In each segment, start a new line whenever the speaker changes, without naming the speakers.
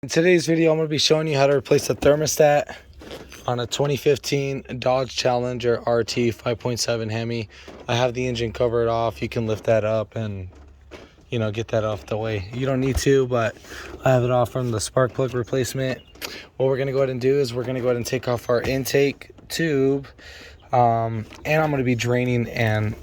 In today's video, I'm going to be showing you how to replace the thermostat on a 2015 Dodge Challenger RT 5.7 Hemi. I have the engine covered off. You can lift that up and, get that off the way. You don't need to, but I have it off from the spark plug replacement. What we're going to go ahead and do is we're going to go ahead and take off our intake tube. And I'm going to be draining and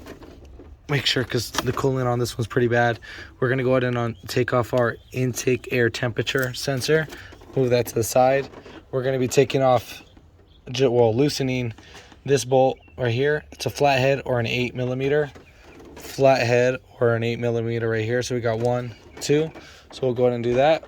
make sure, because the coolant on this one's pretty bad, we're going to go ahead and take off our intake air temperature sensor. Move that to the side. We're going to be taking off, loosening this bolt right here. It's a flathead or an 8mm flathead or an 8mm right here. So we got 1, 2. So we'll go ahead and do that.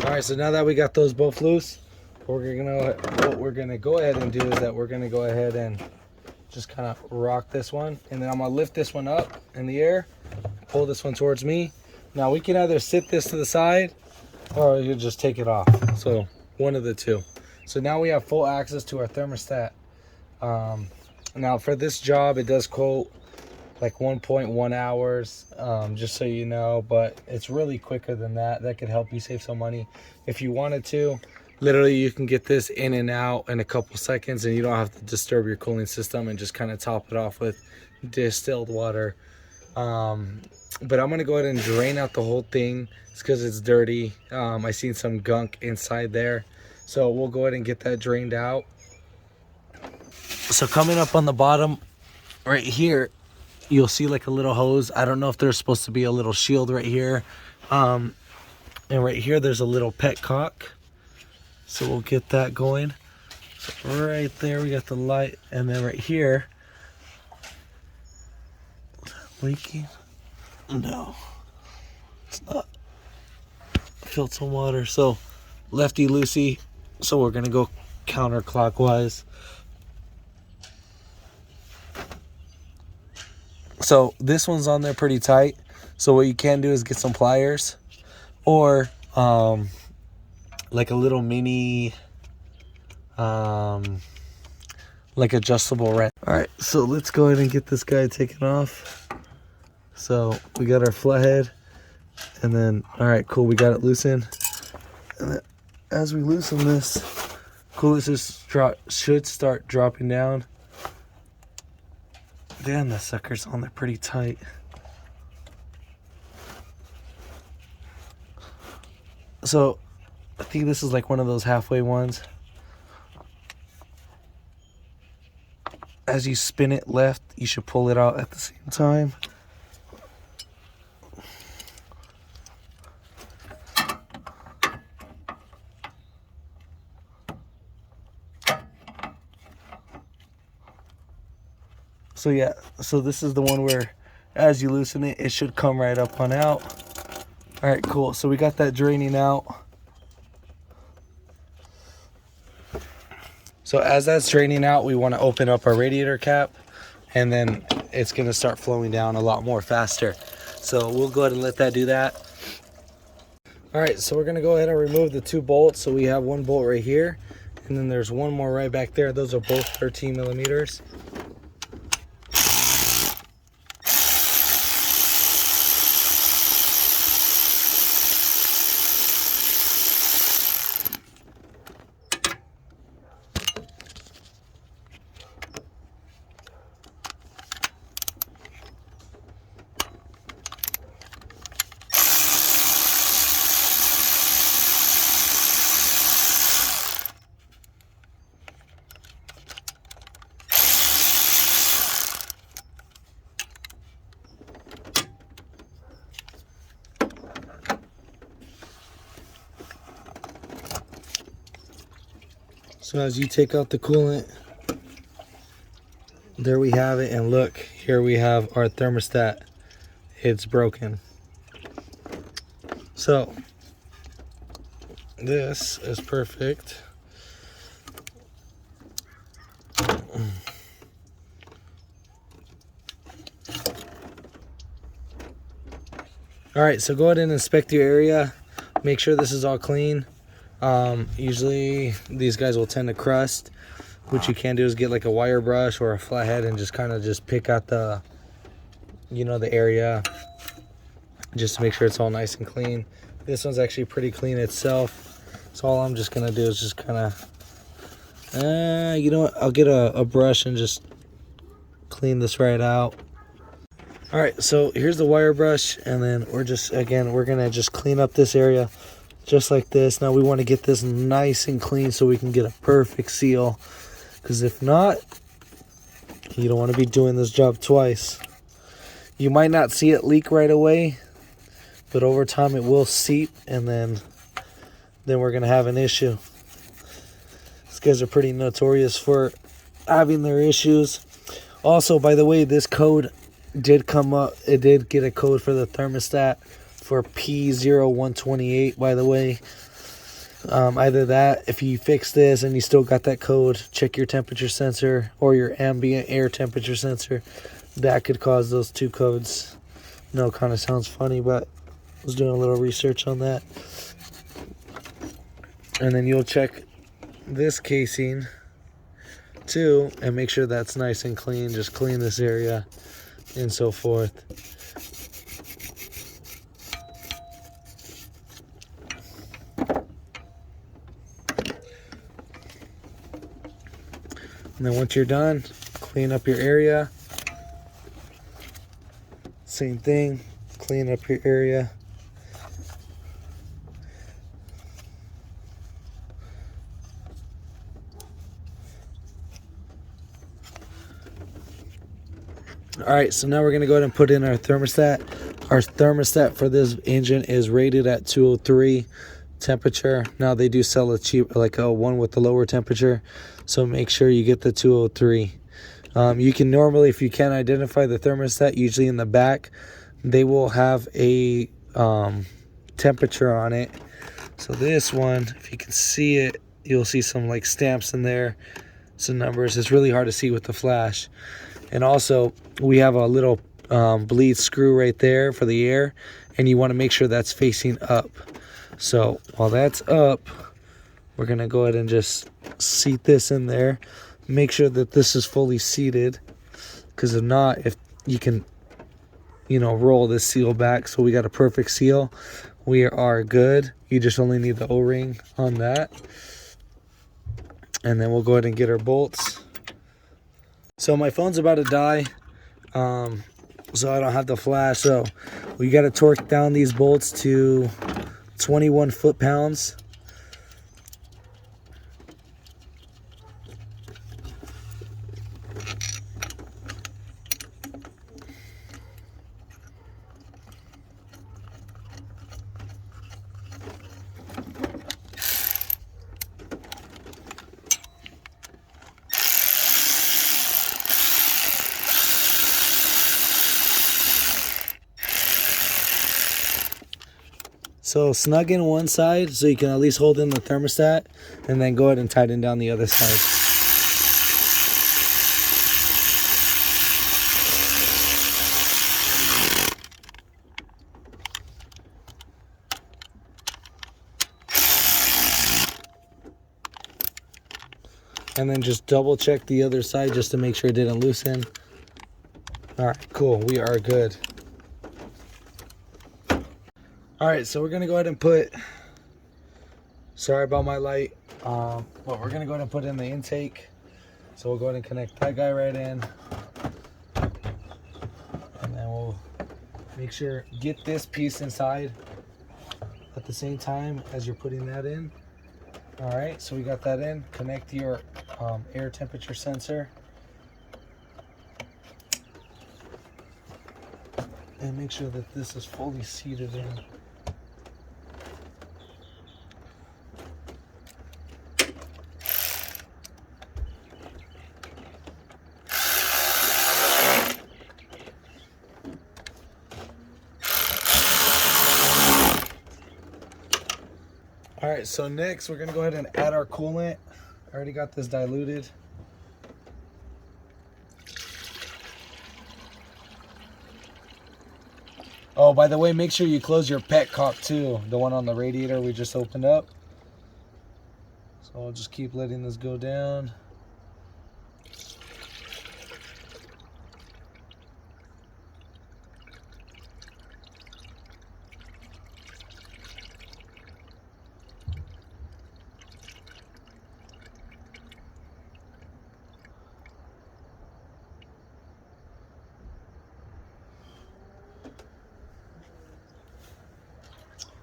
Alright, so now that we got those both loose, what we're gonna go ahead and do is that we're gonna go ahead and just kind of rock this one, and then I'm gonna lift this one up in the air, pull this one towards me. Now we can either sit this to the side or you just take it off. So one of the two. So now we have full access to our thermostat. Now for this job, it does quote like 1.1 hours, just so you know, but it's really quicker than that. That could help you save some money if you wanted to. Literally, you can get this in and out in a couple seconds, and you don't have to disturb your cooling system, and just kind of top it off with distilled water. But I'm gonna go ahead and drain out the whole thing. It's because it's dirty. I seen some gunk inside there, so we'll go ahead and get that drained out. So coming up on the bottom right here, you'll see like a little hose. I don't know if there's supposed to be a little shield right here. And right here, there's a little petcock. So we'll get that going. So right there, we got the light. And then right here, is that leaking? No, it's not. Filled some water. So lefty loosey. So we're gonna go counterclockwise. So this one's on there pretty tight. So what you can do is get some pliers, or like a little mini like adjustable wrench. All right, so let's go ahead and get this guy taken off. So we got our flathead, and then all right, cool, we got it loosened. And then as we loosen this, coolant should start dropping down. Damn, the sucker's on there pretty tight. So I think this is like one of those halfway ones. As you spin it left, you should pull it out at the same time. So yeah, so this is the one where as you loosen it, it should come right up on out. All right, cool. So we got that draining out. So as that's draining out, we want to open up our radiator cap, and then it's going to start flowing down a lot more faster. So we'll go ahead and let that do that. All right, so we're going to go ahead and remove the 2 bolts. So we have 1 bolt right here, and then there's 1 more right back there. Those are both 13mm. So as you take out the coolant, there we have it, and look, here we have our thermostat. It's broken. So this is perfect. All right, so go ahead and inspect your area. Make sure this is all clean. Usually these guys will tend to crust. What you can do is get like a wire brush or a flathead and just kind of just pick out the, you know, the area, just to make sure it's all nice and clean. This one's actually pretty clean itself. So all I'm just gonna do is just kind of, you know what, I'll get a brush and just clean this right out. All right, so here's the wire brush, and then we're gonna just clean up this area just like this. Now we want to get this nice and clean so we can get a perfect seal, because if not, you don't want to be doing this job twice. You might not see it leak right away, but over time it will seep, and then we're gonna have an issue. These guys are pretty notorious for having their issues. Also, by the way, this code did come up. It did get a code for the thermostat for P0128, by the way. Either that, if you fix this and you still got that code, check your temperature sensor or your ambient air temperature sensor. That could cause those two codes. No, it kind of sounds funny, but I was doing a little research on that. And then you'll check this casing too and make sure that's nice and clean. Just clean this area and so forth. And then once you're done, clean up your area. Same thing, clean up your area. All right, so now we're gonna go ahead and put in our thermostat. Our thermostat for this engine is rated at 203 temperature. Now they do sell a cheap, like a one with the lower temperature, so make sure you get the 203. You can normally, if you can't identify the thermostat, usually in the back, they will have a temperature on it. So this one, if you can see it, you'll see some like stamps in there, some numbers. It's really hard to see with the flash. And also, we have a little bleed screw right there for the air, and you want to make sure that's facing up. So while that's up, we're going to go ahead and just seat this in there. Make sure that this is fully seated, because if not, if you can, you know, roll this seal back. So we got a perfect seal. We are good. You just only need the O-ring on that. And then we'll go ahead and get our bolts. So my phone's about to die, so I don't have the flash. So we got to torque down these bolts to 21 foot-pounds. So snug in one side so you can at least hold in the thermostat, and then go ahead and tighten down the other side. And then just double check the other side just to make sure it didn't loosen. All right, cool, we are good. All right, so we're gonna go ahead and put, sorry about my light, but we're gonna go ahead and put in the intake. So we'll go ahead and connect that guy right in. And then we'll make sure, get this piece inside at the same time as you're putting that in. All right, so we got that in. Connect your air temperature sensor. And make sure that this is fully seated in. All right, so next we're gonna go ahead and add our coolant. I already got this diluted. Oh, by the way, make sure you close your pet cock too, the one on the radiator we just opened up. So I'll just keep letting this go down.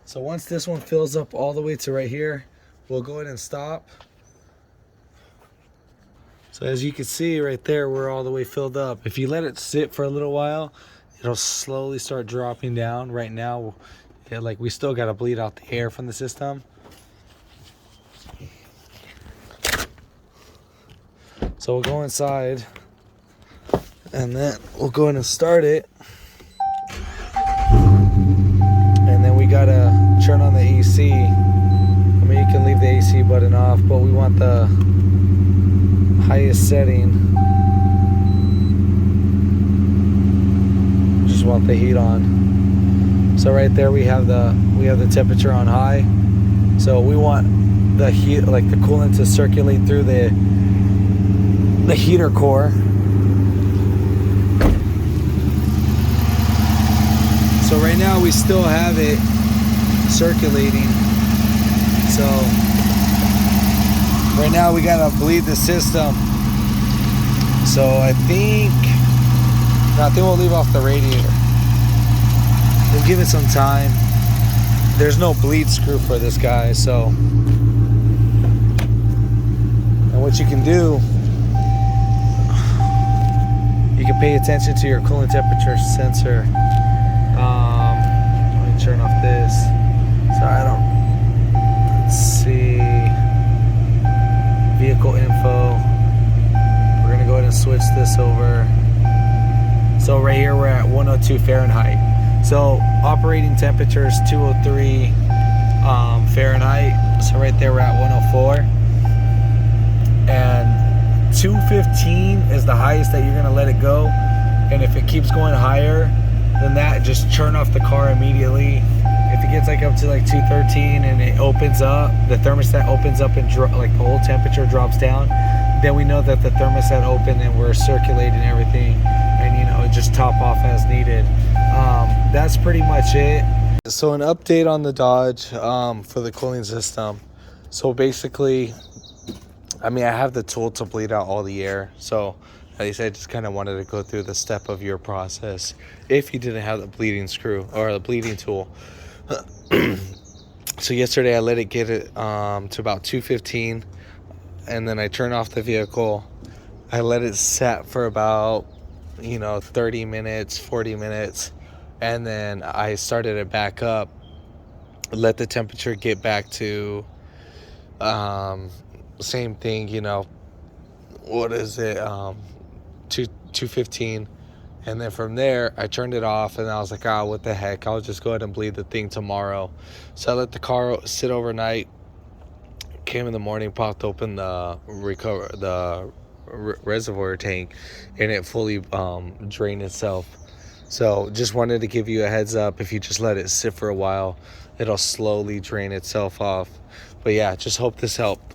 So once this one fills up all the way to right here, we'll go ahead and stop. So as you can see right there, we're all the way filled up. If you let it sit for a little while, it'll slowly start dropping down. Right now, like we still got to bleed out the air from the system. So we'll go inside and then we'll go ahead and start it. And then we gotta turn on the AC. I mean, you can leave the AC button off, but we want the highest setting. Just want the heat on. So right there we have the temperature on high. So we want the heat, like the coolant, to circulate through the heater core. So right now we still have it circulating. So right now we gotta bleed the system. So I think we'll leave off the radiator. We'll give it some time. There's no bleed screw for this guy, so. And what you can do, you can pay attention to your coolant temperature sensor. Let me turn off this. So let's see. Vehicle info. We're gonna go ahead and switch this over. So right here we're at 102 Fahrenheit. So operating temperature is 203 Fahrenheit. So right there we're at 104. And 215 is the highest that you're gonna let it go. And if it keeps going higher than that, just turn off the car immediately. If it gets like up to like 213 and it opens up, the thermostat opens up and like the whole temperature drops down, then we know that the thermostat opened and we're circulating everything, and just top off as needed. That's pretty much it. So an update on the Dodge for the cooling system. So basically, I have the tool to bleed out all the air. So at least I just kind of wanted to go through the step of your process if you didn't have the bleeding screw or the bleeding tool. So yesterday I let it get it to about 215, and then I turned off the vehicle. I let it set for about 30 minutes, 40 minutes, and then I started it back up, let the temperature get back to same thing, what is it, 215. And then from there I turned it off, and I was like, what the heck, I'll just go ahead and bleed the thing tomorrow. So I let the car sit overnight, came in the morning, popped open the reservoir tank, and it fully drained itself. So just wanted to give you a heads up, if you just let it sit for a while, it'll slowly drain itself off. But yeah, just hope this helped.